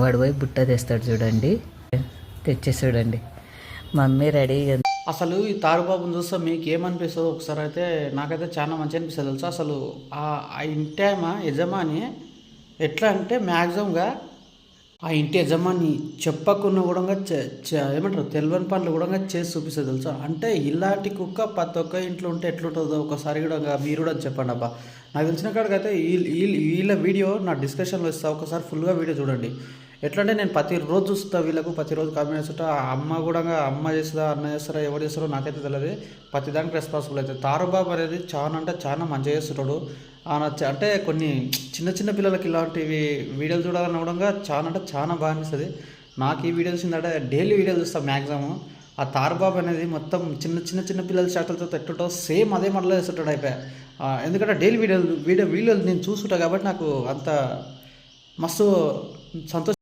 వాడు పోయి బుట్ట తెస్తాడు చూడండి, తెచ్చేసి చూడండి మమ్మీ రెడీ. అసలు ఈ తారుబాబుని చూస్తే మీకు ఏమనిపిస్తుందో ఒకసారి అయితే నాకైతే చాలా మంచి అనిపిస్తుంది తెలుసా. అసలు ఆ ఇంటి యజమాని ఎట్లా అంటే మ్యాక్సిమంగా ఆ ఇంటి యజమాని చెప్పకుండా కూడా ఏమంటారు తెలియని పనులు కూడా చేసి చూపిస్తుంది తెలుసా. అంటే ఇలాంటి కుక్క ప్రతి ఒక్క ఇంట్లో ఉంటే ఎట్లుంటుందో ఒకసారి కూడా మీరు కూడా చెప్పండి అబ్బా. నాకు తెలిసిన కాడికి అయితే వీళ్ళ వీడియో నా డిస్కషన్లో ఇస్తా, ఒకసారి ఫుల్గా వీడియో చూడండి. ఎట్లా అంటే నేను ప్రతిరోజు చూస్తా వీళ్ళకు, ప్రతిరోజు కామెంట్ చేస్తుంటా. అమ్మ కూడా అమ్మ చేస్తుందా అన్న చేస్తారా ఎవరు చేస్తారో నాకైతే తెలియదు, ప్రతిదానికి రెస్పాన్సిబుల్ అవుతుంది. తారుబాబు అనేది చాలా అంటే చాలా మంచిగా చేస్తుంటాడు. అంటే కొన్ని చిన్న చిన్న పిల్లలకి ఇలాంటివి వీడియోలు చూడాలని కూడా చాలా అంటే చాలా బాగా అనిపిస్తుంది. నాకు ఈ వీడియో చూసిందంటే డైలీ వీడియోలు చూస్తాను మ్యాక్సిమం. ఆ తారుబాబు అనేది మొత్తం చిన్న పిల్లల చాటలతో ఎట్టుంటో సేమ్ అదే మళ్ళీ వేస్తుంటాడు అయిపోయా. ఎందుకంటే డైలీ వీడియోలు నేను చూస్తుంటా కాబట్టి నాకు అంత మస్తు సంతోషం.